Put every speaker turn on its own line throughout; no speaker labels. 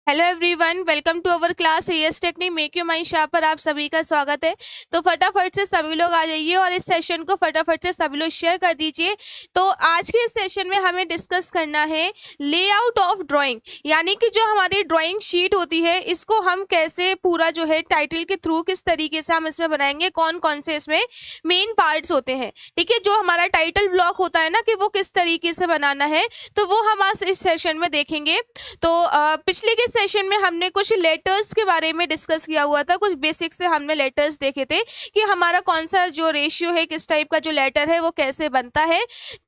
Hello everyone, welcome to our class AS technique make your mind sharp पर आप सभी का स्वागत है। तो फटाफट से सभी लोग आ जाइए और इस सेशन को फटाफट से सभी लोग शेयर कर दीजिए। तो आज के इस सेशन में हमें डिस्कस करना है लेआउट ऑफ ड्राइंग, यानी कि जो हमारी ड्राइंग शीट होती है इसको हम कैसे पूरा जो है टाइटल के थ्रू किस तरीके से हम इसमें बनाएंगे, कौन कौन से इसमें मेन पार्ट्स होते हैं। ठीक है, जो हमारा टाइटल ब्लॉक होता है ना कि वो किस तरीके से बनाना है, तो वो हम आज इस सेशन में देखेंगे। तो पिछले के सेशन में हमने कुछ लेटर्स के बारे में डिस्कस किया हुआ था, कुछ बेसिक से हमने लेटर्स देखे थे कि हमारा कौन सा जो रेशियो है, किस टाइप का जो लेटर है वो कैसे बनता है।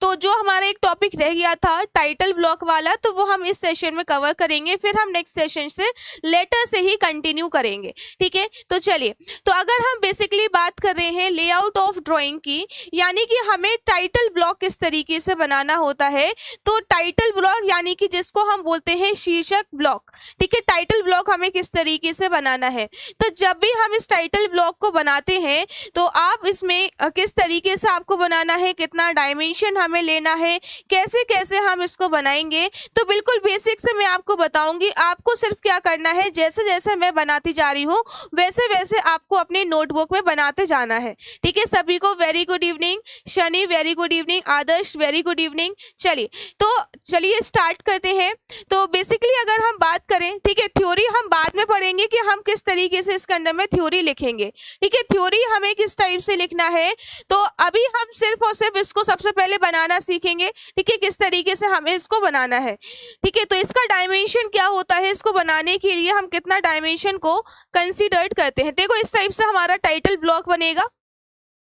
तो जो हमारा एक टॉपिक रह गया था टाइटल ब्लॉक वाला, तो वो हम इस सेशन में कवर करेंगे, फिर हम नेक्स्ट सेशन से लेटर से ही कंटिन्यू करेंगे। ठीक है, तो चलिए, तो अगर हम बेसिकली बात कर रहे हैं लेआउट ऑफ ड्राइंग की, यानी कि हमें टाइटल ब्लॉक किस तरीके से बनाना होता है, तो टाइटल ब्लॉक यानी कि जिसको हम बोलते हैं शीर्षक ब्लॉक। ठीक है, टाइटल ब्लॉक हमें किस तरीके से बनाना है। तो जब भी हम इस टाइटल ब्लॉक को बनाते हैं तो आप इसमें किस तरीके से आपको बनाना है, कितना डायमेंशन हमें लेना है, कैसे कैसे हम इसको बनाएंगे, तो बिल्कुल बेसिक से मैं आपको बताऊंगी। आपको सिर्फ क्या करना है, जैसे जैसे मैं बनाती जा रही हूँ वैसे वैसे आपको अपने नोटबुक में बनाते जाना है। ठीक है, सभी को very good evening. Shani very good evening. Adarsh very good evening. चलिए स्टार्ट करते हैं। तो बेसिकली अगर हम बात करें, ठीक है, थ्योरी हम बाद में पढ़ेंगे कि हम किस तरीके से इसके अंदर में थ्योरी लिखेंगे। ठीक है, थ्योरी हमें किस टाइप से लिखना है, तो अभी हम सिर्फ और सिर्फ इसको सबसे पहले बनाना सीखेंगे। ठीक है, किस तरीके से हमें इसको बनाना है। ठीक है, तो इसका डायमेंशन क्या होता है, इसको बनाने के लिए हम कितना डायमेंशन को कंसीडर करते हैं। देखो, इस टाइप से हमारा टाइटल ब्लॉक बनेगा।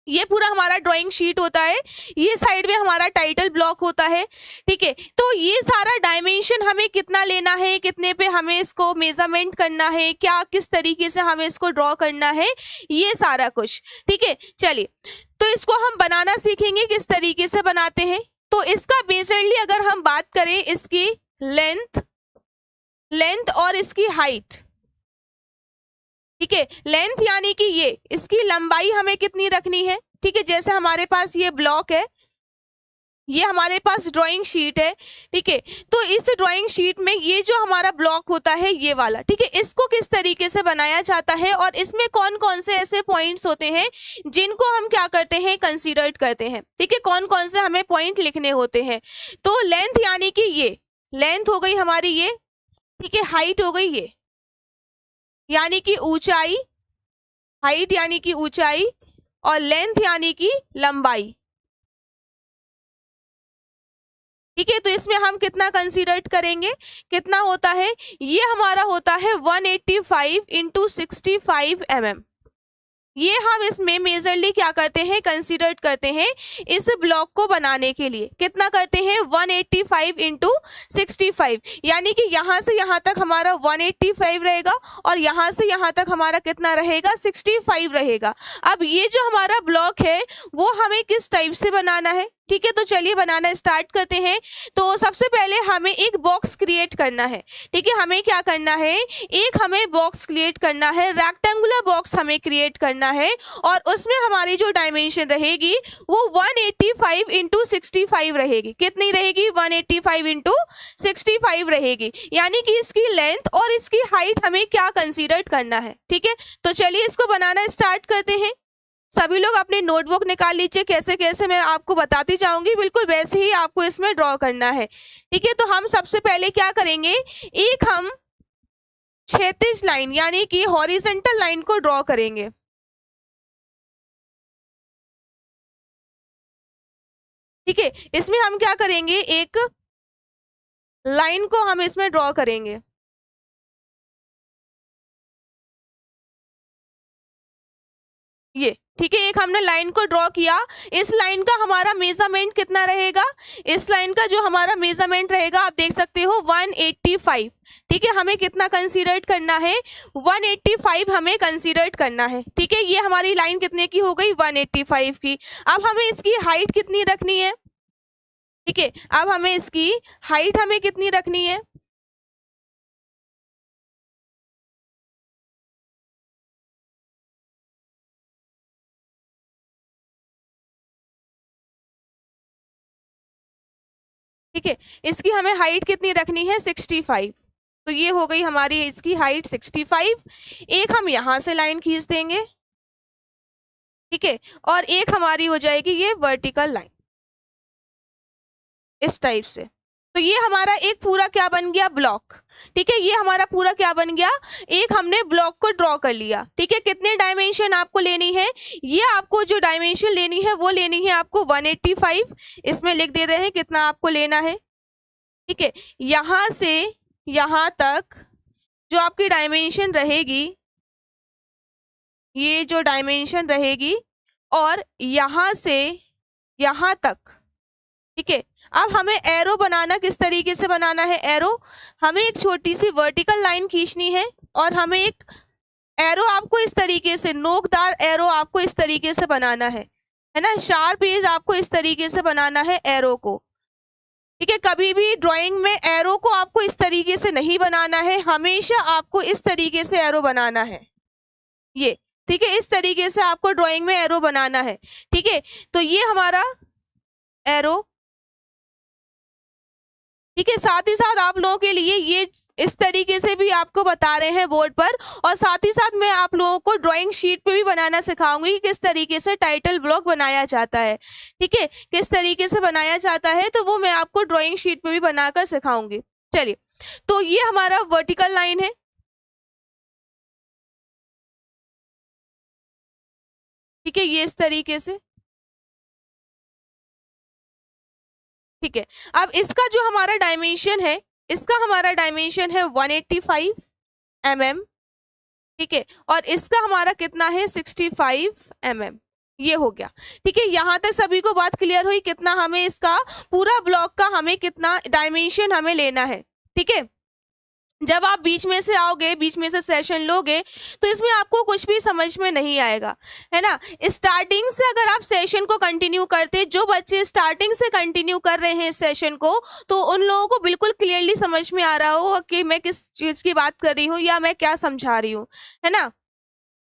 ये पूरा हमारा ड्राइंग शीट होता है, ये साइड में हमारा टाइटल ब्लॉक होता है। ठीक है, तो ये सारा डायमेंशन हमें कितना लेना है, कितने पे हमें इसको मेजरमेंट करना है, क्या किस तरीके से हमें इसको ड्रॉ करना है, ये सारा कुछ। ठीक है, चलिए, तो इसको हम बनाना सीखेंगे किस तरीके से बनाते हैं। तो इसका बेसिकली अगर हम बात करें, इसकी लेंथ और इसकी हाइट। ठीक है, लेंथ यानी कि ये इसकी लंबाई हमें कितनी रखनी है। ठीक है, जैसे हमारे पास ये ब्लॉक है, ये हमारे पास ड्राइंग शीट है। ठीक है, तो इस ड्राइंग शीट में ये जो हमारा ब्लॉक होता है ये वाला, ठीक है, इसको किस तरीके से बनाया जाता है और इसमें कौन कौन से ऐसे पॉइंट्स होते हैं जिनको हम क्या करते हैं, कंसीडर करते हैं। ठीक है, कौन कौन से हमें पॉइंट लिखने होते हैं। तो लेंथ यानी कि ये लेंथ हो गई हमारी ये। ठीक है, हाइट हो गई ये, यानी कि ऊंचाई, हाइट यानी कि ऊंचाई, और लेंथ यानी कि लंबाई। ठीक है, तो इसमें हम कितना कंसीडर करेंगे, कितना होता है, ये हमारा होता है 185 इंटू 65 mm। ये हम इसमें मेजरली क्या करते हैं, कंसीडर करते हैं इस ब्लॉक को बनाने के लिए। कितना करते हैं, 185 इंटू 65, यानी कि यहाँ से यहाँ तक हमारा 185 रहेगा और यहाँ से यहाँ तक हमारा कितना रहेगा, 65 रहेगा। अब ये जो हमारा ब्लॉक है वो हमें किस टाइप से बनाना है। ठीक है, तो चलिए बनाना स्टार्ट करते हैं। तो सबसे पहले हमें एक बॉक्स क्रिएट करना है। ठीक है, हमें क्या करना है, एक हमें बॉक्स क्रिएट करना है, रेक्टेंगुलर बॉक्स हमें क्रिएट करना है, और उसमें हमारी जो डायमेंशन रहेगी वो 185 इंटू 65 रहेगी। कितनी रहेगी, 185 इंटू 65 रहेगी, यानी कि इसकी लेंथ और इसकी हाइट हमें क्या कंसीडर करना है। ठीक है, तो चलिए इसको बनाना स्टार्ट करते हैं। सभी लोग अपनी नोटबुक निकाल लीजिए, कैसे कैसे मैं आपको बताती जाऊंगी, बिल्कुल वैसे ही आपको इसमें ड्रॉ करना है। ठीक है, तो हम सबसे पहले क्या करेंगे, एक हम क्षैतिज लाइन यानी कि हॉरिजॉन्टल लाइन को ड्रॉ करेंगे। ठीक है, इसमें हम क्या करेंगे, एक लाइन को हम इसमें ड्रॉ करेंगे। ये ठीक है, एक हमने लाइन को ड्रॉ किया। इस लाइन का हमारा मेजरमेंट कितना रहेगा, इस लाइन का जो हमारा मेजरमेंट रहेगा आप देख सकते हो 185। ठीक है, हमें कितना कंसीडर करना है, 185 हमें कंसीडर करना है। ठीक है, ये हमारी लाइन कितने की हो गई, 185 की। अब हमें इसकी हाइट कितनी रखनी है। ठीक है, अब हमें इसकी हाइट हमें कितनी रखनी है, ठीक है, इसकी हमें हाइट कितनी रखनी है, 65। तो ये हो गई हमारी इसकी हाइट 65। एक हम यहाँ से लाइन खींच देंगे, ठीक है, और एक हमारी हो जाएगी ये वर्टिकल लाइन इस टाइप से। तो ये हमारा एक पूरा क्या बन गया, ब्लॉक। ठीक है, ये हमारा पूरा क्या बन गया, एक हमने ब्लॉक को ड्रॉ कर लिया। ठीक है, कितने डायमेंशन आपको लेनी है, ये आपको जो डायमेंशन लेनी है वो लेनी है आपको 185। इसमें लिख दे रहे हैं कितना आपको लेना है। ठीक है, यहाँ से यहाँ तक जो आपकी डायमेंशन रहेगी, ये जो डायमेंशन रहेगी, और यहाँ से यहाँ तक। ठीक है, अब हमें एरो बनाना किस तरीके से बनाना है, एरो हमें एक छोटी सी वर्टिकल लाइन खींचनी है, और हमें एक एरो आपको इस तरीके से, नोकदार एरो आपको इस तरीके से बनाना है ना, शार्प एज आपको इस तरीके से बनाना है एरो को। ठीक है, कभी भी ड्राइंग में एरो को आपको इस तरीके से नहीं बनाना है, हमेशा आपको इस तरीके से एरो बनाना है ये। ठीक है, इस तरीके से आपको ड्राइंग में एरो बनाना है। ठीक है, तो ये हमारा एरो। ठीक है, साथ ही साथ आप लोगों के लिए ये इस तरीके से भी आपको बता रहे हैं बोर्ड पर, और साथ ही साथ मैं आप लोगों को ड्राइंग शीट पे भी बनाना सिखाऊंगी कि किस तरीके से टाइटल ब्लॉक बनाया जाता है। ठीक है, किस तरीके से बनाया जाता है तो वो मैं आपको ड्राइंग शीट पे भी बनाकर सिखाऊंगी। चलिए, तो ये हमारा वर्टिकल लाइन है। ठीक है, ये इस तरीके से। ठीक है, अब इसका जो हमारा डायमेंशन है, इसका हमारा डायमेंशन है 185 mm। ठीक है, और इसका हमारा कितना है 65 mm। ये हो गया। ठीक है, यहाँ तक सभी को बात क्लियर हुई, कितना हमें इसका पूरा ब्लॉक का हमें कितना डायमेंशन हमें लेना है। ठीक है, जब आप बीच में से आओगे, बीच में से सेशन लोगे, तो इसमें आपको कुछ भी समझ में नहीं आएगा, है ना। स्टार्टिंग से अगर आप सेशन को कंटिन्यू करते, जो बच्चे स्टार्टिंग से कंटिन्यू कर रहे हैं सेशन को, तो उन लोगों को बिल्कुल क्लियरली समझ में आ रहा हो कि मैं किस चीज़ की बात कर रही हूँ या मैं क्या समझा रही हूँ, है ना।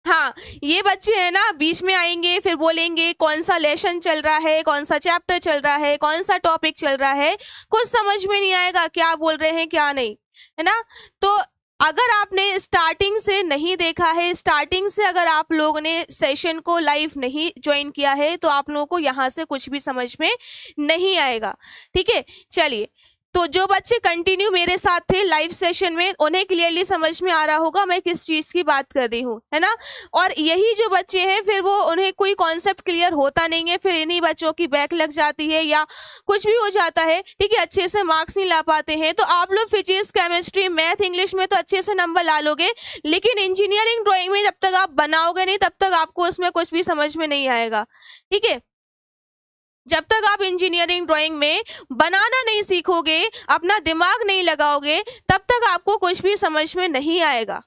हाँ, ये बच्चे हैं ना, बीच में आएंगे, फिर बोलेंगे कौन सा लेसन चल रहा है, कौन सा चैप्टर चल रहा है, कौन सा टॉपिक चल रहा है, कुछ समझ में नहीं आएगा क्या बोल रहे हैं क्या नहीं, है ना। तो अगर आपने स्टार्टिंग से नहीं देखा है, स्टार्टिंग से अगर आप लोगों ने सेशन को लाइव नहीं ज्वाइन किया है, तो आप लोगों को यहाँ से कुछ भी समझ में नहीं आएगा। ठीक है, चलिए, तो जो बच्चे कंटिन्यू मेरे साथ थे लाइव सेशन में, उन्हें क्लियरली समझ में आ रहा होगा मैं किस चीज़ की बात कर रही हूँ, है ना। और यही जो बच्चे हैं फिर वो उन्हें कोई कॉन्सेप्ट क्लियर होता नहीं है, फिर इन्हीं बच्चों की बैक लग जाती है या कुछ भी हो जाता है। ठीक है, अच्छे से मार्क्स नहीं ला पाते हैं। तो आप लोग फिजिक्स, केमिस्ट्री, मैथ, इंग्लिश में तो अच्छे से नंबर ला लोगे, लेकिन इंजीनियरिंग ड्राइंग में जब तक आप बनाओगे नहीं, तब तक आपको उसमें कुछ भी समझ में नहीं आएगा। ठीक है, जब तक आप इंजीनियरिंग ड्राइंग में बनाना नहीं सीखोगे, अपना दिमाग नहीं लगाओगे, तब तक आपको कुछ भी समझ में नहीं आएगा।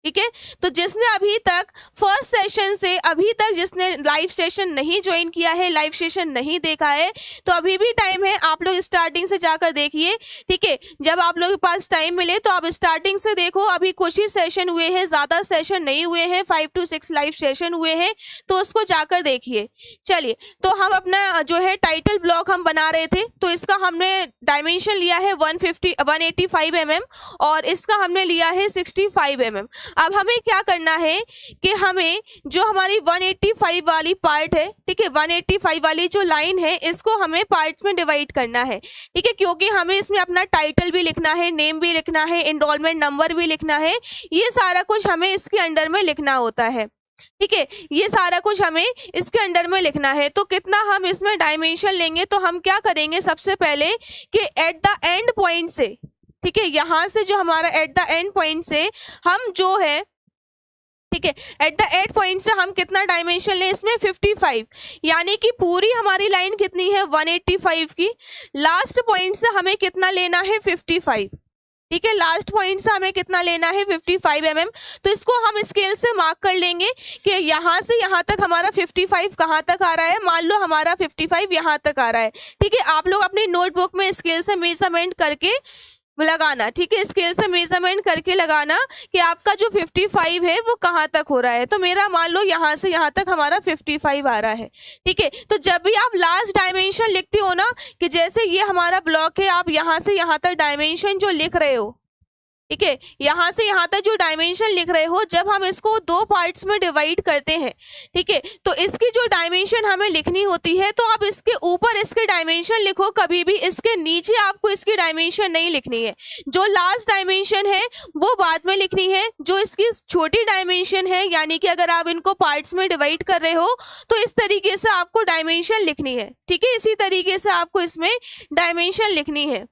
ठीक है, तो जिसने अभी तक फर्स्ट सेशन से अभी तक जिसने लाइव सेशन नहीं ज्वाइन किया है, लाइव सेशन नहीं देखा है, तो अभी भी टाइम है, आप लोग स्टार्टिंग से जाकर देखिए। ठीक है, जब आप लोगों के पास टाइम मिले तो आप स्टार्टिंग से देखो। अभी कुछ ही सेशन हुए हैं, ज़्यादा सेशन नहीं हुए हैं, 5 to 6 लाइव सेशन हुए हैं, तो उसको जाकर देखिए। चलिए, तो हम अपना जो है टाइटल ब्लॉक हम बना रहे थे, तो इसका हमने डायमेंशन लिया है 185 mm और इसका हमने लिया है 65 mm। अब हमें क्या करना है कि हमें जो हमारी 185 वाली पार्ट है, ठीक है, 185 वाली जो लाइन है, इसको हमें पार्ट्स में डिवाइड करना है। ठीक है, क्योंकि हमें इसमें अपना टाइटल भी लिखना है, नेम भी लिखना है, एनरोलमेंट नंबर भी लिखना है, ये सारा कुछ हमें इसके अंडर में लिखना होता है। ठीक है, ये सारा कुछ हमें इसके अंडर में लिखना है। तो कितना हम इसमें डायमेंशन लेंगे, तो हम क्या करेंगे सबसे पहले कि एट द एंड पॉइंट से, ठीक है, यहाँ से जो हमारा एट द एंड पॉइंट से हम जो है, ठीक है, एट द एंड पॉइंट से हम कितना डायमेंशन लें इसमें 55, यानी कि पूरी हमारी लाइन कितनी है 185 की, लास्ट पॉइंट से हमें कितना लेना है 55। ठीक है, लास्ट पॉइंट से हमें कितना लेना है 55 mm। तो इसको हम स्केल से मार्क कर लेंगे कि यहाँ से यहाँ तक हमारा 55 कहाँ तक आ रहा है। मान लो हमारा 55 यहाँ तक आ रहा है। ठीक है, आप लोग अपनी नोटबुक में स्केल से मेजरमेंट करके लगाना। ठीक है, स्केल से मेजरमेंट करके लगाना कि आपका जो 55 है वो कहाँ तक हो रहा है। तो मेरा मान लो यहाँ से यहाँ तक हमारा 55 आ रहा है। ठीक है, तो जब भी आप लास्ट डायमेंशन लिखते हो ना, कि जैसे ये हमारा ब्लॉक है, आप यहाँ से यहाँ तक डायमेंशन जो लिख रहे हो, ठीक है, यहाँ से यहाँ तक जो डायमेंशन लिख रहे हो, जब हम इसको दो पार्ट्स में डिवाइड करते हैं, ठीक है, तो इसकी जो डायमेंशन हमें लिखनी होती है, तो आप इसके ऊपर इसके डायमेंशन लिखो, कभी भी इसके नीचे आपको इसकी डायमेंशन नहीं लिखनी है। जो लास्ट डायमेंशन है वो बाद में लिखनी है। जो इसकी छोटी डायमेंशन है, यानी कि अगर आप इनको पार्ट्स में डिवाइड कर रहे हो तो इस तरीके से आपको डायमेंशन लिखनी है। ठीक है, इसी तरीके से आपको इसमें डायमेंशन लिखनी है।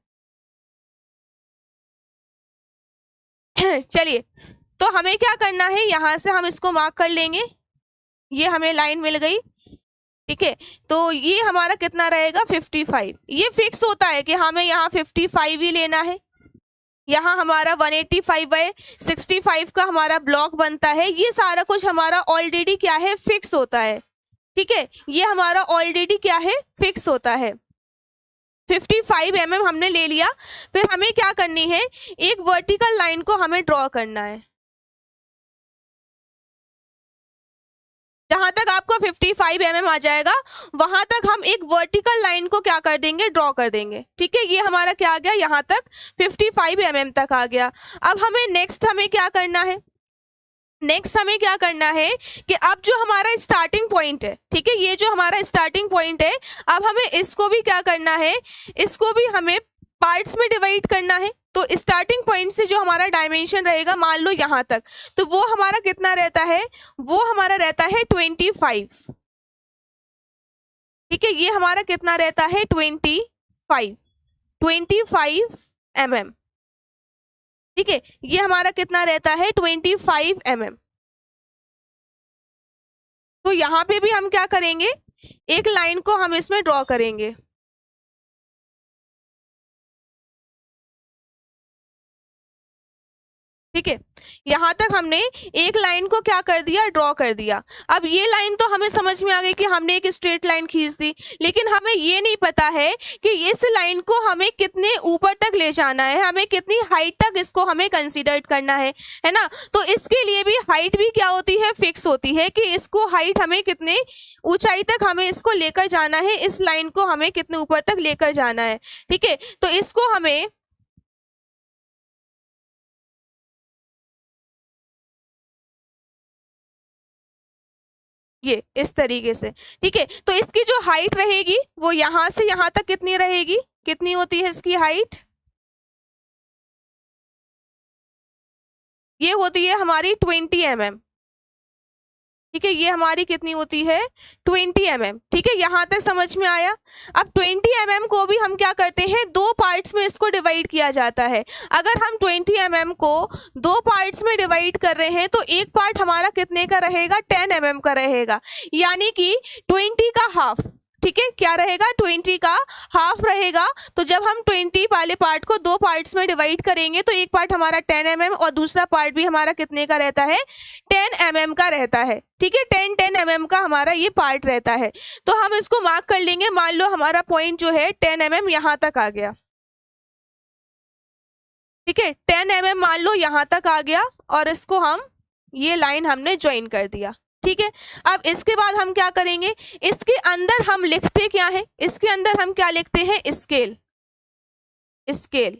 चलिए, तो हमें क्या करना है, यहां से हम इसको मार्क कर लेंगे। ये हमें लाइन मिल गई। ठीक है, तो ये हमारा कितना रहेगा 55। ये फिक्स होता है कि हमें यहाँ 55 ही लेना है। यहाँ हमारा 185/65 का हमारा ब्लॉक बनता है। ये सारा कुछ हमारा ऑलरेडी क्या है, फिक्स होता है। ठीक है, ये हमारा ऑलरेडी क्या है, फिक्स होता है। 55 mm हमने ले लिया। फिर हमें क्या करनी है, एक वर्टिकल लाइन को हमें ड्रॉ करना है। जहां तक आपको 55 mm आ जाएगा वहां तक हम एक वर्टिकल लाइन को क्या कर देंगे, ड्रॉ कर देंगे। ठीक है, ये हमारा क्या आ गया, यहाँ तक 55 mm तक आ गया। अब हमें नेक्स्ट हमें क्या करना है, नेक्स्ट हमें क्या करना है कि अब जो हमारा स्टार्टिंग पॉइंट है, ठीक है, ये जो हमारा स्टार्टिंग पॉइंट है, अब हमें इसको भी क्या करना है, इसको भी हमें पार्ट्स में डिवाइड करना है। तो स्टार्टिंग पॉइंट से जो हमारा डायमेंशन रहेगा, मान लो यहाँ तक, तो वो हमारा कितना रहता है, वो हमारा रहता है 25। ठीक है, ये हमारा कितना रहता है 25 mm। ठीक है, ये हमारा कितना रहता है 25 mm। तो यहाँ पे भी हम क्या करेंगे, एक लाइन को हम इसमें ड्रॉ करेंगे। ठीक है, यहाँ तक हमने एक लाइन को क्या कर दिया, ड्रॉ कर दिया। अब ये लाइन तो हमें समझ में आ गई कि हमने एक स्ट्रेट लाइन खींच दी, लेकिन हमें ये नहीं पता है कि इस लाइन को हमें कितने ऊपर तक ले जाना है, हमें कितनी हाइट तक इसको हमें कंसीडर करना है ना। तो इसके लिए भी हाइट भी क्या होती है, फिक्स होती है कि इसको हाइट हमें कितने ऊंचाई तक हमें इसको लेकर जाना है, इस लाइन को हमें कितने ऊपर तक लेकर जाना है। ठीक है, तो इसको हमें ये इस तरीके से। ठीक है, तो इसकी जो हाइट रहेगी वो यहां से यहां तक कितनी रहेगी, कितनी होती है इसकी हाइट, ये होती है हमारी 20 mm। ठीक है, ये हमारी कितनी होती है 20 mm। ठीक है, यहाँ तक समझ में आया। अब 20 mm को भी हम क्या करते हैं, दो पार्ट्स में इसको डिवाइड किया जाता है। अगर हम 20 mm को दो पार्ट्स में डिवाइड कर रहे हैं तो एक पार्ट हमारा कितने का रहेगा, 10 mm का रहेगा, यानी कि 20 का हाफ। ठीक है, क्या रहेगा, 20 का हाफ रहेगा। तो जब हम 20 वाले पार्ट को दो पार्ट्स में डिवाइड करेंगे तो एक पार्ट हमारा 10 mm और दूसरा पार्ट भी हमारा कितने का रहता है, 10 mm का रहता है। ठीक है, 10 mm का हमारा ये पार्ट रहता है। तो हम इसको मार्क कर लेंगे। मान लो हमारा पॉइंट जो है 10 mm यहाँ तक आ गया। ठीक है, 10 mm मान लो यहाँ तक आ गया और इसको हम, ये लाइन हमने ज्वाइन कर दिया। ठीक है, अब इसके बाद हम क्या करेंगे, इसके अंदर हम लिखते क्या है, इसके अंदर हम क्या लिखते हैं, स्केल। स्केल,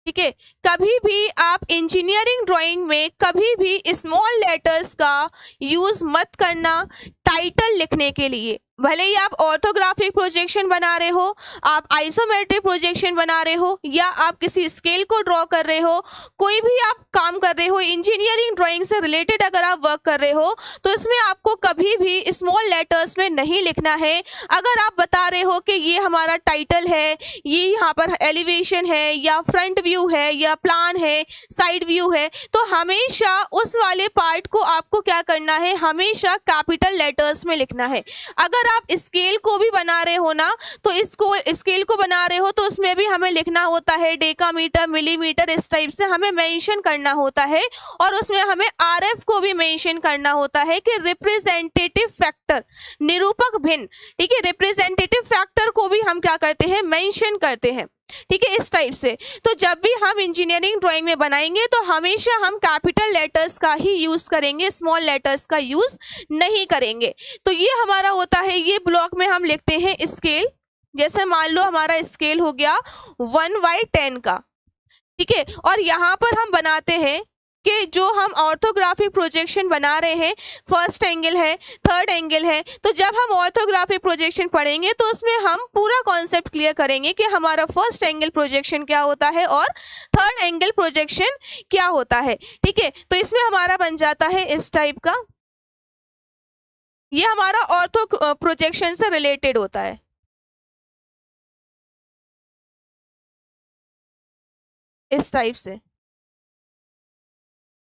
ठीक है, कभी भी आप इंजीनियरिंग ड्राइंग में कभी भी स्मॉल लेटर्स का यूज मत करना टाइटल लिखने के लिए। भले ही आप ऑर्थोग्राफिक प्रोजेक्शन बना रहे हो, आप आइसोमेट्रिक प्रोजेक्शन बना रहे हो, या आप किसी स्केल को ड्रॉ कर रहे हो, कोई भी आप काम कर रहे हो, इंजीनियरिंग ड्राइंग से रिलेटेड अगर आप वर्क कर रहे हो, तो इसमें आपको कभी भी स्मॉल लेटर्स में नहीं लिखना है। अगर आप बता रहे हो कि ये हमारा टाइटल है, ये यहाँ पर एलिवेशन है, या फ्रंट व्यू है, या प्लान है, साइड व्यू है, तो हमेशा उस वाले पार्ट को आपको क्या करना है, हमेशा कैपिटल लेटर्स में लिखना है। अगर आप स्केल को भी बना रहे हो ना, तो इसको स्केल को बना रहे हो तो उसमें भी हमें लिखना होता है डेकामीटर, मिलीमीटर, इस टाइप से हमें मेंशन करना होता है। और उसमें हमें आरएफ को भी मेंशन करना होता है कि रिप्रेजेंटेटिव फैक्टर, निरूपक भिन्न। ठीक है, रिप्रेजेंटेटिव फैक्टर को भी हम क्या करते हैं, मेंशन करते हैं। ठीक है, इस टाइप से। तो जब भी हम इंजीनियरिंग ड्राइंग में बनाएंगे तो हमेशा हम कैपिटल लेटर्स का ही यूज करेंगे, स्मॉल लेटर्स का यूज नहीं करेंगे। तो ये हमारा होता है, ये ब्लॉक में हम लिखते हैं स्केल। जैसे मान लो हमारा स्केल हो गया 1/10 का। ठीक है। और यहाँ पर हम बनाते हैं कि जो हम ऑर्थोग्राफिक प्रोजेक्शन बना रहे हैं, फर्स्ट एंगल है, थर्ड एंगल है, तो जब हम ऑर्थोग्राफिक प्रोजेक्शन पढ़ेंगे तो उसमें हम पूरा कॉन्सेप्ट क्लियर करेंगे कि हमारा फर्स्ट एंगल प्रोजेक्शन क्या होता है और थर्ड एंगल प्रोजेक्शन क्या होता है। ठीक है, तो इसमें हमारा बन जाता है इस टाइप का, ये हमारा ऑर्थो प्रोजेक्शन से रिलेटेड होता है। इस टाइप से,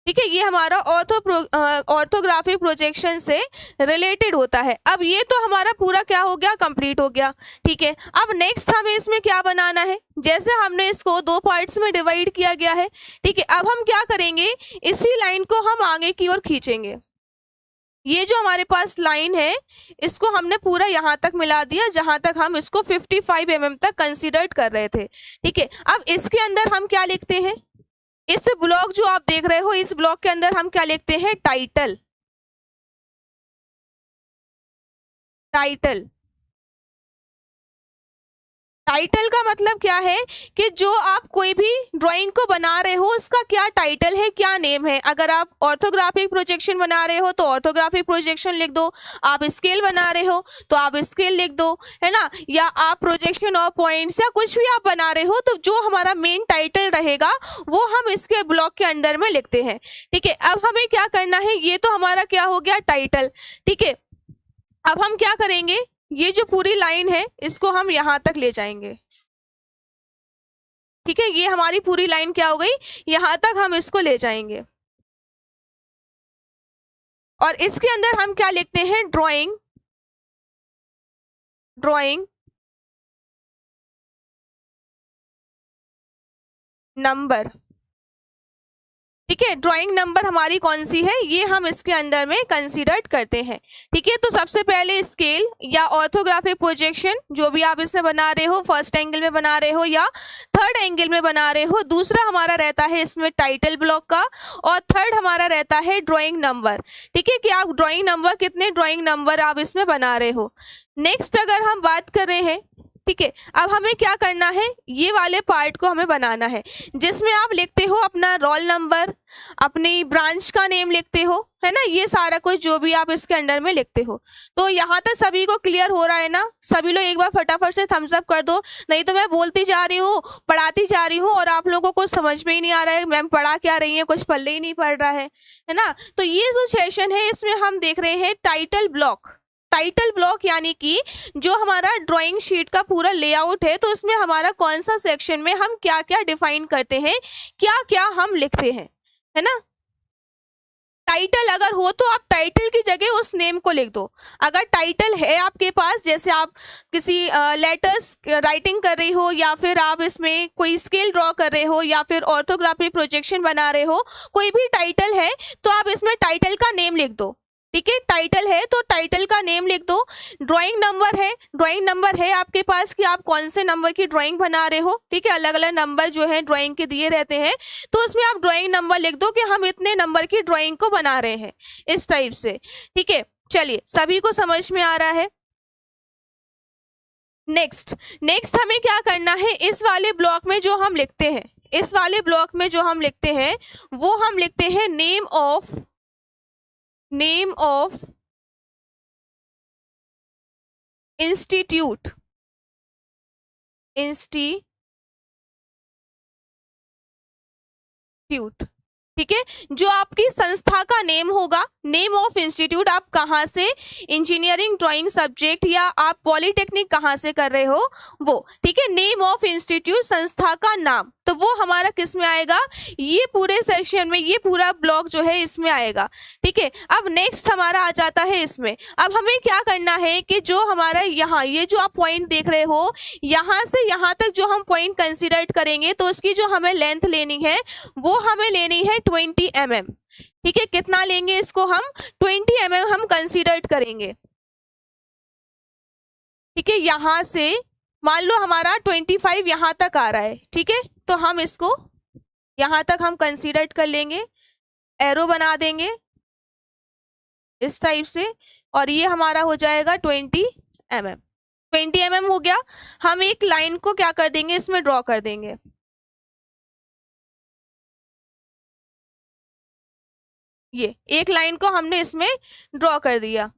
ठीक है, ये हमारा ऑर्थोग्राफिक प्रोजेक्शन से रिलेटेड होता है। अब ये तो हमारा पूरा क्या हो गया, कंप्लीट हो गया। ठीक है, अब नेक्स्ट हमें इसमें क्या बनाना है, जैसे हमने इसको दो पार्ट्स में डिवाइड किया गया है। ठीक है, अब हम क्या करेंगे, इसी लाइन को हम आगे की ओर खींचेंगे। ये जो हमारे पास लाइन है इसको हमने पूरा यहाँ तक मिला दिया जहां तक हम इसको 55 mm तक कंसीडर कर रहे थे। ठीक है, अब इसके अंदर हम क्या लिखते हैं, इस ब्लॉक जो आप देख रहे हो इस ब्लॉक के अंदर हम क्या लिखते हैं, टाइटल। टाइटल टाइटल का मतलब क्या है कि जो आप कोई भी ड्राइंग को बना रहे हो उसका क्या टाइटल है, क्या नेम है। अगर आप ऑर्थोग्राफिक प्रोजेक्शन बना रहे हो तो ऑर्थोग्राफिक प्रोजेक्शन लिख दो, आप स्केल बना रहे हो तो आप स्केल लिख दो, है ना, या आप प्रोजेक्शन ऑफ पॉइंट्स या कुछ भी आप बना रहे हो तो जो हमारा मेन टाइटल रहेगा वो हम इसके ब्लॉक के अंदर में लिखते हैं। ठीक है, अब हमें क्या करना है, ये तो हमारा क्या हो गया, टाइटल। ठीक है, अब हम क्या करेंगे, ये जो पूरी लाइन है इसको हम यहां तक ले जाएंगे। ठीक है, ये हमारी पूरी लाइन क्या हो गई, यहां तक हम इसको ले जाएंगे। और इसके अंदर हम क्या लिखते हैं, ड्राइंग। Drawing number. ठीक है, ड्राइंग नंबर हमारी कौन सी है, ये हम इसके अंदर में कंसीडर करते हैं। ठीक है, तो सबसे पहले स्केल या ऑर्थोग्राफिक प्रोजेक्शन जो भी आप इससे बना रहे हो, फर्स्ट एंगल में बना रहे हो या थर्ड एंगल में बना रहे हो। दूसरा हमारा रहता है इसमें टाइटल ब्लॉक का, और थर्ड हमारा रहता है ड्राइंग नंबर। ठीक है, कि आप ड्राइंग नंबर, कितने ड्राइंग नंबर आप इसमें बना रहे हो। नेक्स्ट अगर हम बात कर रहे हैं, ठीक है, अब हमें क्या करना है, ये वाले पार्ट को हमें बनाना है जिसमें आप लिखते हो अपना रोल नंबर, अपनी ब्रांच का नेम लिखते हो, है ना, ये सारा कुछ जो भी आप इसके अंडर में लिखते हो। तो यहाँ तक सभी को क्लियर हो रहा है ना, सभी लोग एक बार फटाफट से थम्स अप कर दो, नहीं तो मैं बोलती जा रही हूँ, पढ़ाती जा रही हूँ और आप लोगों को समझ में ही नहीं आ रहा है मैम पढ़ा क्या रही है, कुछ पल्ले ही नहीं पड़ रहा है ना। तो ये जो सेशन है इसमें हम देख रहे हैं टाइटल ब्लॉक। टाइटल ब्लॉक यानी कि जो हमारा ड्राइंग शीट का पूरा लेआउट है, तो उसमें हमारा कौन सा सेक्शन में हम क्या क्या डिफाइन करते हैं, क्या क्या हम लिखते हैं, है ना। टाइटल अगर हो तो आप टाइटल की जगह उस नेम को लिख दो। अगर टाइटल है आपके पास, जैसे आप किसी लेटर्स राइटिंग कर रही हो या फिर आप इसमें कोई स्केल ड्रॉ कर रहे हो या फिर ऑर्थोग्राफी प्रोजेक्शन बना रहे हो, कोई भी टाइटल है तो आप इसमें टाइटल का नेम लिख दो। ठीक है, टाइटल है तो टाइटल का नेम लिख दो। ड्राइंग नंबर है, ड्राइंग नंबर है आपके पास कि आप कौन से नंबर की ड्राइंग बना रहे हो। ठीक है, अलग अलग नंबर जो है ड्राइंग के दिए रहते हैं, तो उसमें आप ड्राइंग नंबर लिख दो कि हम इतने नंबर की ड्राइंग को बना रहे हैं, इस टाइप से। ठीक है, चलिए सभी को समझ में आ रहा है। नेक्स्ट हमें क्या करना है, इस वाले ब्लॉक में जो हम लिखते हैं, इस वाले ब्लॉक में जो हम लिखते हैं वो हम लिखते हैं नेम ऑफ इंस्टीट्यूट। ठीक है, जो आपकी संस्था का नेम होगा, नेम ऑफ इंस्टीट्यूट, आप कहाँ से इंजीनियरिंग ड्राइंग सब्जेक्ट या आप पॉलिटेक्निक कहाँ से कर रहे हो वो। ठीक है, नेम ऑफ इंस्टीट्यूट, संस्था का नाम, तो वो हमारा किस में आएगा, ये पूरे सेशन में, ये पूरा ब्लॉक जो है इसमें आएगा। ठीक है, अब नेक्स्ट हमारा आ जाता है इसमें। अब हमें क्या करना है कि जो हमारा यहाँ ये जो आप पॉइंट देख रहे हो, यहाँ से यहाँ तक जो हम पॉइंट कंसिडर करेंगे तो उसकी जो हमें लेंथ लेनी है वो हमें लेनी है 20 mm। ठीक है, कितना लेंगे इसको हम, 20 mm हम कंसीडर करेंगे। ठीक है, यहां से मान लो हमारा 25 यहां तक आ रहा है। ठीक है, तो हम इसको यहां तक हम कंसीडर कर लेंगे, एरो बना देंगे इस टाइप से, और ये हमारा हो जाएगा 20 mm। 20 mm हो गया, हम एक लाइन को क्या कर देंगे, इसमें ड्रॉ कर देंगे। ये एक लाइन को हमने इसमें ड्रॉ कर दिया।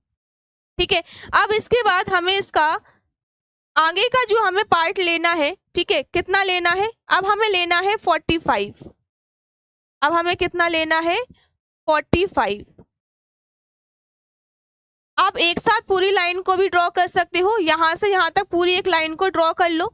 ठीक है, अब इसके बाद हमें इसका आगे का जो हमें पार्ट लेना है, ठीक है, कितना लेना है, अब हमें लेना है 45। अब हमें कितना लेना है, 45। आप एक साथ पूरी लाइन को भी ड्रॉ कर सकते हो, यहां से यहां तक पूरी एक लाइन को ड्रॉ कर लो।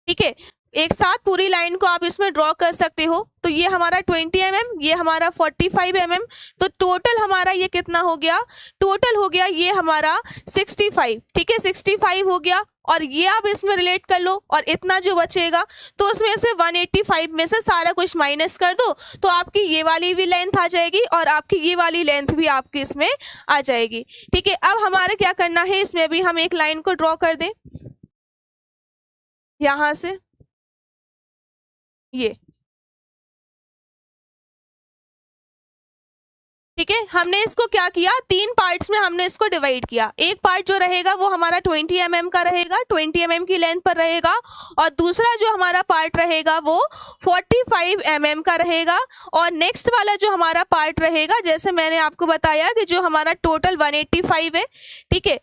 ठीक है, एक साथ पूरी लाइन को आप इसमें ड्रॉ कर सकते हो। तो ये हमारा 20 mm, ये हमारा 45 mm, तो टोटल हमारा ये कितना हो गया, टोटल हो गया ये हमारा 65। ठीक है, 65 हो गया, और ये आप इसमें रिलेट कर लो, और इतना जो बचेगा तो उसमें से 185 में से सारा कुछ माइनस कर दो, तो आपकी ये वाली भी लेंथ आ जाएगी और आपकी ये वाली लेंथ भी आपकी इसमें आ जाएगी। ठीक है, अब हमारे क्या करना है, इसमें भी हम एक लाइन को ड्रॉ कर दें यहां से, ये ठीक है। हमने इसको क्या किया, 3 पार्ट्स में हमने इसको डिवाइड किया। एक पार्ट जो रहेगा वो हमारा 20 mm का रहेगा, 20 mm की लेंथ पर रहेगा, और दूसरा जो हमारा पार्ट रहेगा वो 45 mm का रहेगा, और नेक्स्ट वाला जो हमारा पार्ट रहेगा, जैसे मैंने आपको बताया कि जो हमारा टोटल 185 है। ठीक है,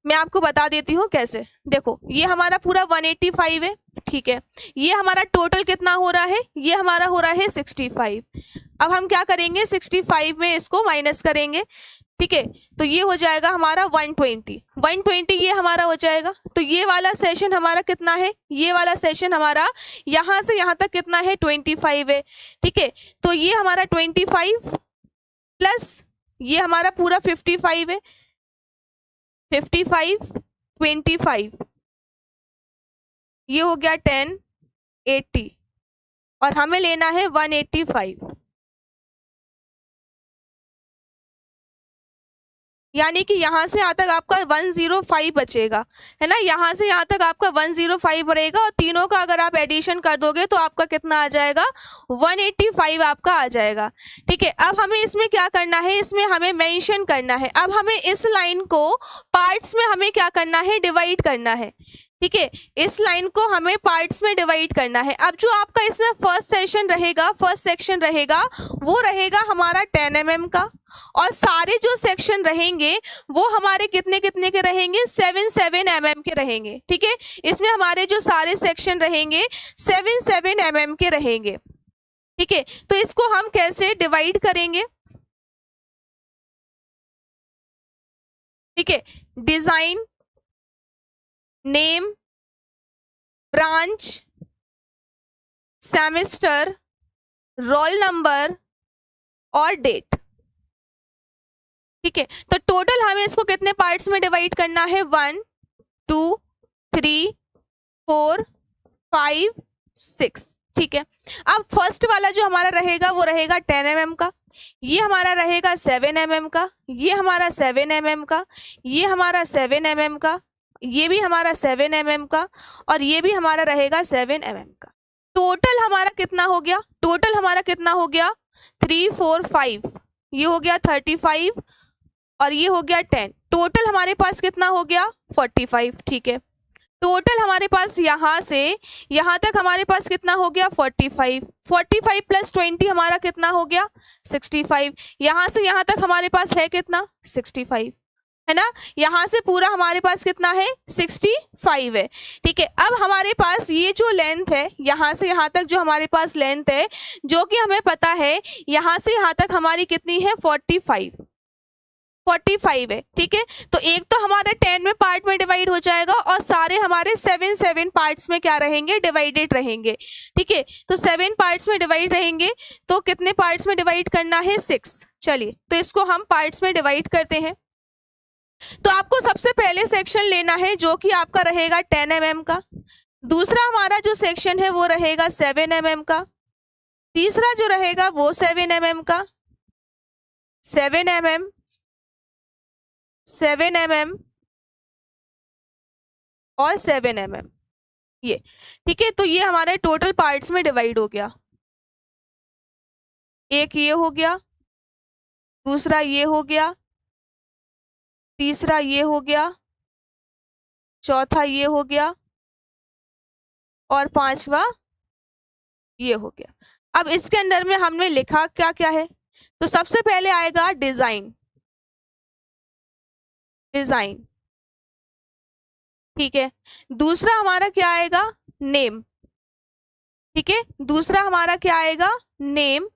मैं आपको बता देती हूँ कैसे। देखो, ये हमारा पूरा 185 है। ठीक है, ये हमारा टोटल कितना हो रहा है, ये हमारा हो रहा है 65। अब हम क्या करेंगे, 65 में इसको माइनस करेंगे। ठीक है, तो ये हो जाएगा हमारा 120 ये हमारा हो जाएगा। तो ये वाला सेशन हमारा कितना है, ये वाला सेशन हमारा यहाँ से यहाँ तक कितना है, 25 है। ठीक है, तो ये हमारा 25 प्लस ये हमारा पूरा 55 है, 55 25, ये हो गया 10 80, और हमें लेना है 185, यानी कि यहाँ से यहाँ तक आपका 105 बचेगा, है ना। यहाँ से यहाँ तक आपका 105 रहेगा, और तीनों का अगर आप एडिशन कर दोगे तो आपका कितना आ जाएगा, 185 आपका आ जाएगा। ठीक है, अब हमें इसमें क्या करना है, इसमें हमें मेंशन करना है। अब हमें इस लाइन को पार्ट्स में हमें क्या करना है, डिवाइड करना है। ठीक है, इस लाइन को हमें पार्ट्स में डिवाइड करना है। अब जो आपका इसमें फर्स्ट सेक्शन रहेगा वो रहेगा हमारा 10 mm का, और सारे जो सेक्शन रहेंगे वो हमारे कितने कितने के रहेंगे, 7 mm के रहेंगे। ठीक है, इसमें हमारे जो सारे सेक्शन रहेंगे 7 mm के रहेंगे। ठीक है, तो इसको हम कैसे डिवाइड करेंगे। ठीक है, design, name, branch, semester, roll number और डेट। ठीक है, तो टोटल हमें इसको कितने पार्ट्स में डिवाइड करना है, 1 2 3 4 5 6। ठीक है, अब फर्स्ट वाला जो हमारा रहेगा वो रहेगा 10 mm का, ये हमारा रहेगा 7 mm का, ये हमारा 7 mm का, ये हमारा 7 mm का, ये भी हमारा 7 mm का, और ये भी हमारा रहेगा 7 mm का। टोटल हमारा कितना हो गया, टोटल हमारा कितना हो गया, 3 4 5, ये हो गया 35, और ये हो गया 10। टोटल हमारे पास कितना हो गया, 45। ठीक है, टोटल हमारे पास यहाँ से यहाँ तक हमारे पास कितना हो गया, 45 प्लस 20 हमारा कितना हो गया, 65। यहाँ से यहाँ तक हमारे पास है कितना, 65, है ना। यहाँ से पूरा हमारे पास कितना है, 65 है। ठीक है, अब हमारे पास ये जो लेंथ है, यहाँ से यहाँ तक जो हमारे पास लेंथ है, जो कि हमें पता है यहाँ से यहाँ तक हमारी कितनी है, 45 है। ठीक है, तो एक तो हमारा 10 में पार्ट में डिवाइड हो जाएगा, और सारे हमारे 7 पार्ट्स में क्या रहेंगे, डिवाइडेड रहेंगे। ठीक है, तो 7 पार्ट्स में डिवाइड रहेंगे, तो कितने पार्ट्स में डिवाइड करना है, 6। चलिए, तो इसको हम पार्ट्स में डिवाइड करते हैं। तो आपको सबसे पहले सेक्शन लेना है जो कि आपका रहेगा 10 mm का, दूसरा हमारा जो सेक्शन है वो रहेगा 7 mm का, तीसरा जो रहेगा वो 7 mm का, 7 mm 7 mm और 7 mm, ये। ठीक है, तो ये हमारे टोटल पार्ट्स में डिवाइड हो गया। एक ये हो गया, दूसरा ये हो गया, तीसरा ये हो गया, चौथा ये हो गया, और पांचवा ये हो गया। अब इसके अंदर में हमने लिखा क्या क्या है, तो सबसे पहले आएगा डिजाइन, डिजाइन, ठीक है। दूसरा हमारा क्या आएगा, नेम, ठीक है। दूसरा हमारा क्या आएगा, नेम।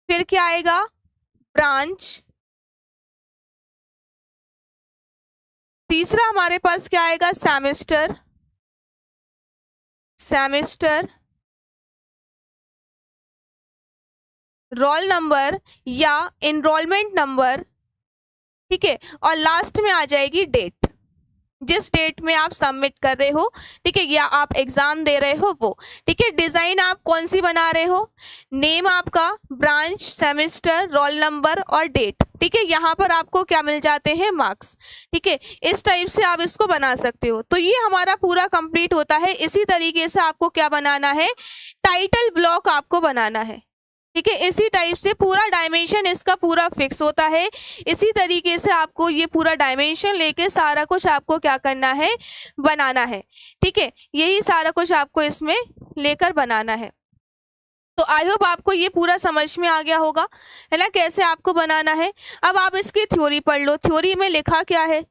फिर क्या आएगा, ब्रांच। तीसरा हमारे पास क्या आएगा, सेमेस्टर, सेमेस्टर, रोल नंबर या एनरोलमेंट नंबर, ठीक है। और लास्ट में आ जाएगी डेट, जिस डेट में आप सबमिट कर रहे हो, ठीक है, या आप एग्जाम दे रहे हो वो, ठीक है। डिजाइन आप कौन सी बना रहे हो, नेम आपका, ब्रांच, सेमेस्टर, रोल नंबर और डेट, ठीक है। यहाँ पर आपको क्या मिल जाते हैं, मार्क्स, ठीक है। इस टाइप से आप इसको बना सकते हो। तो ये हमारा पूरा कंप्लीट होता है। इसी तरीके से आपको क्या बनाना है, टाइटल ब्लॉक आपको बनाना है, ठीक है। इसी टाइप से पूरा डायमेंशन इसका पूरा फिक्स होता है। इसी तरीके से आपको ये पूरा डायमेंशन लेके सारा कुछ आपको क्या करना है, बनाना है, ठीक है। यही सारा कुछ आपको इसमें लेकर बनाना है। तो आई होप आपको ये पूरा समझ में आ गया होगा, है ना, कैसे आपको बनाना है। अब आप इसकी थ्योरी पढ़ लो, थ्योरी में लिखा क्या है,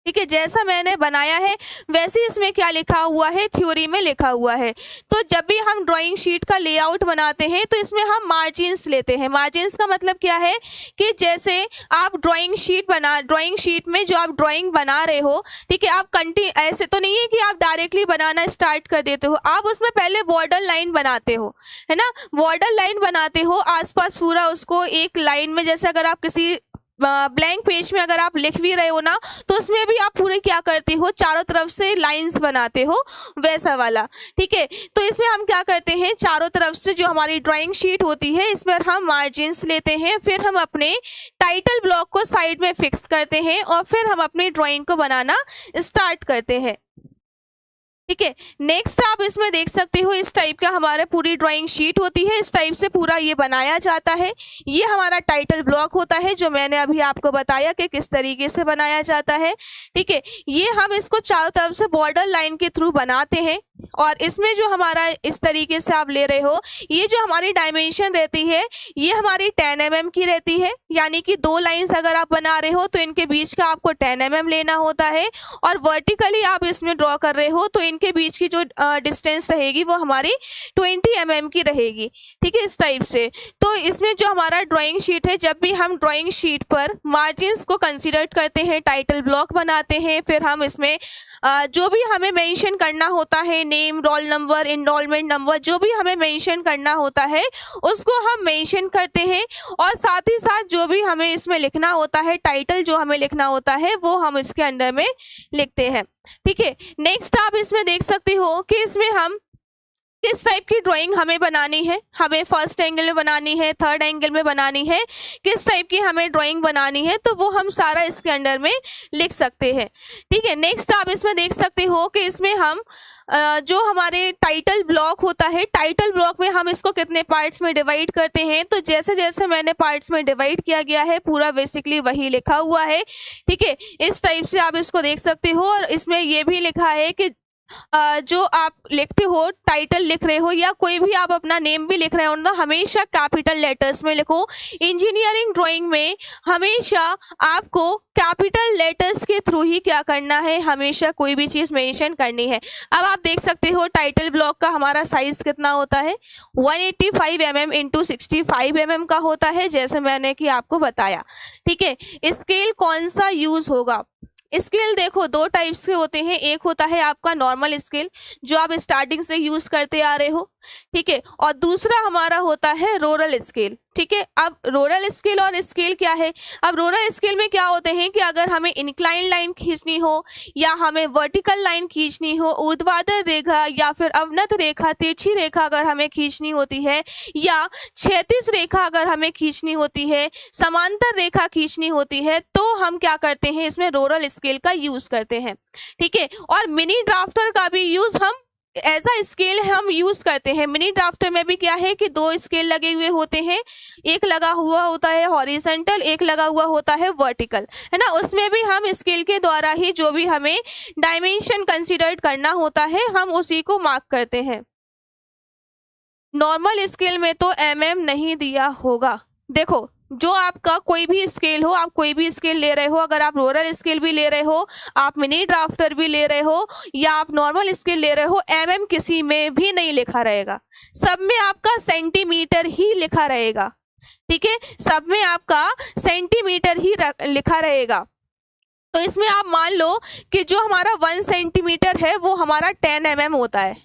ठीक है। जैसा मैंने बनाया है वैसे इसमें क्या लिखा हुआ है, थ्योरी में लिखा हुआ है। तो जब भी हम ड्राइंग शीट का लेआउट बनाते हैं तो इसमें हम मार्जिन्स लेते हैं। मार्जिन्स का मतलब क्या है कि जैसे आप ड्राइंग शीट में जो आप ड्राइंग बना रहे हो, ठीक है, आप ऐसे तो नहीं है कि आप डायरेक्टली बनाना स्टार्ट कर देते हो, आप उसमें पहले बॉर्डर लाइन बनाते हो, है ना। बॉर्डर लाइन बनाते हो आसपास पूरा उसको एक लाइन में, जैसे अगर आप किसी ब्लैंक पेज में अगर आप लिख भी रहे हो ना, तो उसमें भी आप पूरे क्या करते हो, चारों तरफ से लाइंस बनाते हो, वैसा वाला, ठीक है। तो इसमें हम क्या करते हैं, चारों तरफ से जो हमारी ड्राइंग शीट होती है इस पर हम मार्जिन्स लेते हैं, फिर हम अपने टाइटल ब्लॉक को साइड में फिक्स करते हैं और फिर हम अपनी ड्राइंग को बनाना स्टार्ट करते हैं, ठीक है। नेक्स्ट आप इसमें देख सकते हो इस टाइप का हमारा पूरी ड्राइंग शीट होती है, इस टाइप से पूरा ये बनाया जाता है। ये हमारा टाइटल ब्लॉक होता है जो मैंने अभी आपको बताया कि किस तरीके से बनाया जाता है, ठीक है। ये हम इसको चारों तरफ से बॉर्डर लाइन के थ्रू बनाते हैं और इसमें जो हमारा इस तरीके से आप ले रहे हो, ये जो हमारी डायमेंशन रहती है ये हमारी 10 mm की रहती है, यानी कि 2 लाइंस अगर आप बना रहे हो तो इनके बीच का आपको 10 mm लेना होता है और वर्टिकली आप इसमें ड्रॉ कर रहे हो तो इनके बीच की जो डिस्टेंस रहेगी वो हमारी 20 mm की रहेगी, ठीक है, इस टाइप से। तो इसमें जो हमारा ड्राइंग शीट है, जब भी हम ड्राइंग शीट पर मार्जिन्स को कंसीडर करते हैं, टाइटल ब्लॉक बनाते हैं, फिर हम इसमें जो भी हमें मेंशन करना होता है, name, roll number, enrolment number, जो भी हमें मेंशन करना होता है उसको हम मेंशन करते हैं और साथ ही साथ जो भी हमें इसमें लिखना होता है, टाइटल जो हमें लिखना होता है वो हम इसके अंदर में लिखते हैं, ठीक है। नेक्स्ट आप इसमें देख सकते हो कि इसमें हम किस टाइप की ड्राइंग हमें बनानी है, हमें फर्स्ट एंगल में बनानी है, थर्ड एंगल में बनानी है, किस टाइप की हमें ड्राइंग बनानी है, तो वो हम सारा इसके अंदर में लिख सकते हैं, ठीक है। नेक्स्ट आप इसमें देख सकते हो कि इसमें हम जो हमारे टाइटल ब्लॉक होता है, टाइटल ब्लॉक में हम इसको कितने पार्ट्स में डिवाइड करते हैं, तो जैसे जैसे मैंने पार्ट्स में डिवाइड किया गया है पूरा बेसिकली वही लिखा हुआ है, ठीक है। इस टाइप से आप इसको देख सकते हो और इसमें ये भी लिखा है कि जो आप लिखते हो, टाइटल लिख रहे हो या कोई भी आप अपना नेम भी लिख रहे हो ना, हमेशा कैपिटल लेटर्स में लिखो। इंजीनियरिंग ड्राइंग में हमेशा आपको कैपिटल लेटर्स के थ्रू ही क्या करना है, हमेशा कोई भी चीज़ मेंशन करनी है। अब आप देख सकते हो टाइटल ब्लॉक का हमारा साइज कितना होता है, 185 mm इंटू 65 mm का होता है, जैसे मैंने कि आपको बताया, ठीक है। स्केल कौन सा यूज होगा, स्केल देखो 2 टाइप्स के होते हैं, एक होता है आपका नॉर्मल स्केल जो आप स्टार्टिंग से यूज करते आ रहे हो, ठीक है, और दूसरा हमारा होता है रोरल स्केल, ठीक है। अब रोरल स्केल और स्केल क्या है, अब रोरल स्केल में क्या होते हैं कि अगर हमें इंक्लाइन लाइन खींचनी हो या हमें वर्टिकल लाइन खींचनी हो, ऊर्ध्वाधर रेखा या फिर अवनत रेखा, तिरछी रेखा अगर हमें खींचनी होती है या क्षैतिज रेखा अगर हमें खींचनी होती है, समांतर रेखा खींचनी होती है, तो हम क्या करते हैं, इसमें रोरल स्केल का यूज करते हैं, ठीक है। और मिनी ड्राफ्टर का भी यूज हम एज अ स्केल हम यूज करते हैं। मिनी ड्राफ्टर में भी क्या है कि 2 स्केल लगे हुए होते हैं, एक लगा हुआ होता है हॉरिजॉन्टल, एक लगा हुआ होता है वर्टिकल, है ना। उसमें भी हम स्केल के द्वारा ही जो भी हमें डायमेंशन कंसीडर करना होता है हम उसी को मार्क करते हैं। नॉर्मल स्केल में तो mm नहीं दिया होगा, देखो जो आपका कोई भी स्केल हो, आप कोई भी स्केल ले रहे हो, अगर आप रोलर स्केल भी ले रहे हो, आप मिनी ड्राफ्टर भी ले रहे हो, या आप नॉर्मल स्केल ले रहे हो, mm किसी में भी नहीं लिखा रहेगा, सब में आपका सेंटीमीटर ही लिखा रहेगा। ठीक है, सब में आपका सेंटीमीटर ही लिखा रहेगा। तो इसमें आप मान लो कि जो हमारा 1 सेंटीमीटर है वो हमारा 10 mm होता है,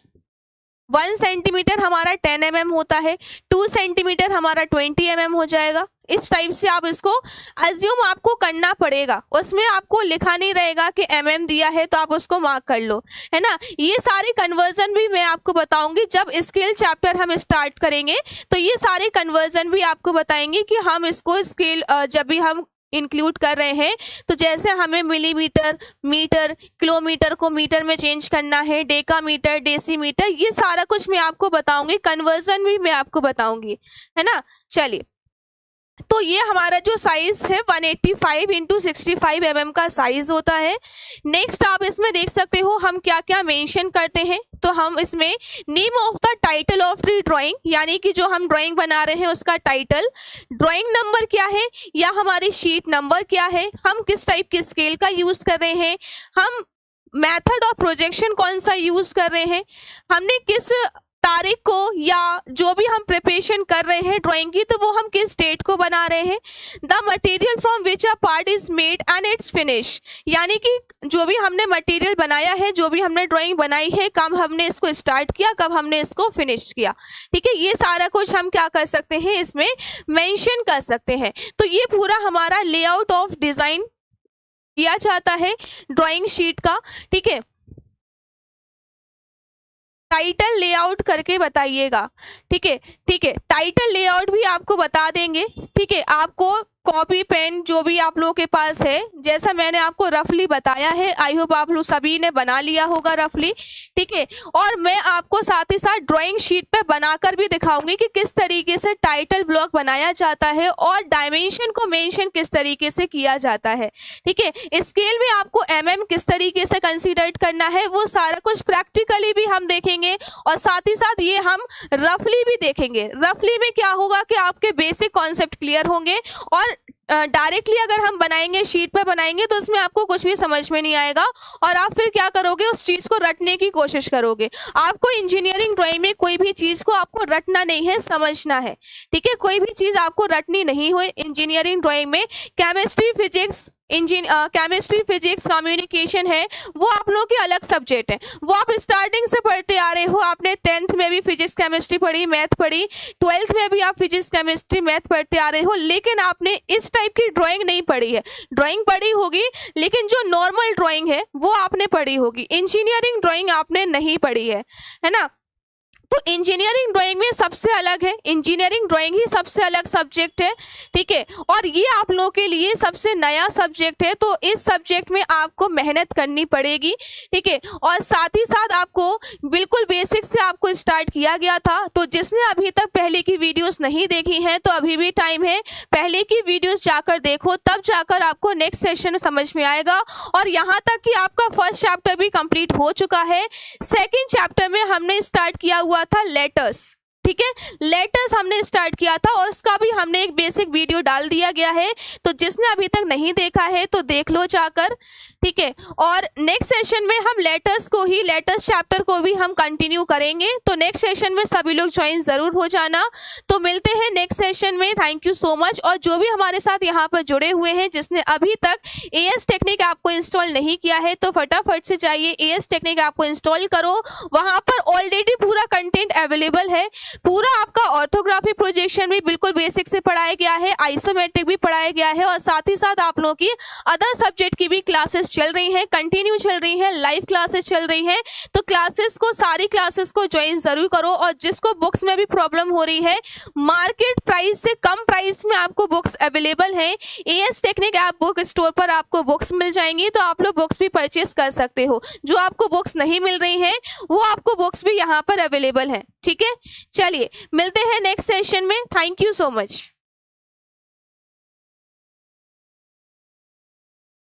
1 सेंटीमीटर हमारा 10 mm होता है, 2 सेंटीमीटर हमारा 20 mm हो जाएगा। इस टाइप से आप इसको अज्यूम आपको करना पड़ेगा, उसमें आपको लिखा नहीं रहेगा कि mm दिया है तो आप उसको मार्क कर लो, है ना। ये सारे कन्वर्जन भी मैं आपको बताऊंगी जब स्केल चैप्टर हम स्टार्ट करेंगे, तो ये सारे कन्वर्जन भी आपको बताएंगे कि हम इसको स्केल जब भी हम इंक्लूड कर रहे हैं, तो जैसे हमें मिलीमीटर, मीटर, किलोमीटर को मीटर में चेंज करना है, डेकामीटर, डेसीमीटर, ये सारा कुछ मैं आपको बताऊंगी, कन्वर्जन भी मैं आपको बताऊंगी, है ना। चलिए, तो ये हमारा जो साइज है 185 इंटू 65 mm का साइज होता है। नेक्स्ट आप इसमें देख सकते हो हम क्या क्या मेंशन करते हैं। तो हम इसमें name of the title of the drawing, यानी कि जो हम ड्राइंग बना रहे हैं उसका टाइटल, ड्राइंग नंबर क्या है या हमारी शीट नंबर क्या है, हम किस टाइप के स्केल का यूज कर रहे हैं, हम मेथड ऑफ प्रोजेक्शन कौन सा यूज कर रहे हैं, हमने किस तारीख को या जो भी हम प्रिपरेशन कर रहे हैं ड्राइंग की, तो वो हम किस डेट को बना रहे हैं, the material from which a part is made and it's finish, यानी कि जो भी हमने मटेरियल बनाया है, जो भी हमने ड्राइंग बनाई है, कब हमने इसको स्टार्ट किया, कब हमने इसको फिनिश किया। ठीक है, ये सारा कुछ हम क्या कर सकते हैं, इसमें मेंशन कर सकते हैं। तो ये पूरा हमारा लेआउट ऑफ डिजाइन किया जाता है ड्राइंग शीट का। ठीक है, टाइटल लेआउट करके बताइएगा। ठीक है, ठीक है, टाइटल लेआउट भी आपको बता देंगे। ठीक है, आपको कॉपी पेन जो भी आप लोगों के पास है, जैसा मैंने आपको रफली बताया है, आई होप आप लोग सभी ने बना लिया होगा रफली। ठीक है, और मैं आपको साथ ही साथ ड्राइंग शीट पे बनाकर भी दिखाऊंगी कि किस तरीके से टाइटल ब्लॉक बनाया जाता है और डायमेंशन को मेंशन किस तरीके से किया जाता है। ठीक है, स्केल में आपको mm किस तरीके से कंसीडर करना है, वो सारा कुछ प्रैक्टिकली भी हम देखेंगे और साथ ही साथ ये हम रफली भी देखेंगे। रफली में क्या होगा कि आपके बेसिक कॉन्सेप्ट क्लियर होंगे, और डायरेक्टली अगर हम बनाएंगे, शीट पर बनाएंगे, तो उसमें आपको कुछ भी समझ में नहीं आएगा और आप फिर क्या करोगे, उस चीज को रटने की कोशिश करोगे। आपको इंजीनियरिंग ड्राइंग में कोई भी चीज को आपको रटना नहीं है, समझना है। ठीक है, कोई भी चीज आपको रटनी नहीं हो इंजीनियरिंग ड्राइंग में। Chemistry, physics, chemistry, physics, communication है, वो आप लोगों के अलग सब्जेक्ट है, वो आप स्टार्टिंग से पढ़ते आ रहे हो। आपने 10th में भी फिजिक्स केमिस्ट्री पढ़ी, मैथ पढ़ी, 12th में भी आप फिजिक्स केमिस्ट्री मैथ पढ़ते आ रहे हो, लेकिन आपने इस टाइप की ड्राइंग नहीं पढ़ी है। ड्राइंग पढ़ी होगी लेकिन जो नॉर्मल ड्राइंग है वो आपने पढ़ी होगी, इंजीनियरिंग ड्राइंग आपने नहीं पढ़ी है ना। तो इंजीनियरिंग ड्राइंग में सबसे अलग है, इंजीनियरिंग ड्राइंग ही सबसे अलग सब्जेक्ट है। ठीक है, और ये आप लोगों के लिए सबसे नया सब्जेक्ट है, तो इस सब्जेक्ट में आपको मेहनत करनी पड़ेगी। ठीक है, और साथ ही साथ आपको बिल्कुल बेसिक से आपको स्टार्ट किया गया था। तो जिसने अभी तक पहले की वीडियोस नहीं देखी हैं तो अभी भी टाइम है, पहले की वीडियोस जाकर देखो, तब जाकर आपको नेक्स्ट सेशन समझ में आएगा। और यहाँ तक कि आपका फर्स्ट चैप्टर भी कंप्लीट हो चुका है। सेकेंड चैप्टर में हमने स्टार्ट किया हुआ था लेटर्स। ठीक है, लेटर्स हमने स्टार्ट किया था और उसका भी हमने एक बेसिक वीडियो डाल दिया गया है, तो जिसने अभी तक नहीं देखा है तो देख लो जाकर। ठीक है, और नेक्स्ट सेशन में हम लेटर्स को ही, लेटर्स चैप्टर को भी हम कंटिन्यू करेंगे। तो नेक्स्ट सेशन में सभी लोग ज्वाइन जरूर हो जाना। तो मिलते हैं नेक्स्ट सेशन में। Thank you so much. और जो भी हमारे साथ यहाँ पर जुड़े हुए हैं, जिसने अभी तक AS टेक्निक ऐप को इंस्टॉल नहीं किया है, तो फटाफट से जाइए AS टेक्निक ऐप को इंस्टॉल करो। वहां पर ऑलरेडी पूरा कंटेंट अवेलेबल है, पूरा आपका ऑर्थोग्राफी प्रोजेक्शन भी बिल्कुल बेसिक से पढ़ाया गया है, आइसोमेट्रिक भी पढ़ाया गया है, और साथ ही साथ आप लोगों की अदर सब्जेक्ट की भी क्लासेस चल रही हैं, कंटिन्यू चल रही हैं, लाइव क्लासेस चल रही हैं। तो क्लासेस को, सारी क्लासेस को ज्वाइन जरूर करो। और जिसको बुक्स में भी प्रॉब्लम हो रही है, मार्केट प्राइस से कम प्राइस में आपको बुक्स अवेलेबल हैं। AS technique app book store पर आपको बुक्स मिल जाएंगी, तो आप लोग बुक्स भी परचेस कर सकते हो। जो आपको बुक्स नहीं मिल रही हैं, वो आपको बुक्स भी यहाँ पर अवेलेबल है। ठीक है, चलिए मिलते हैं नेक्स्ट सेशन में। Thank you so much.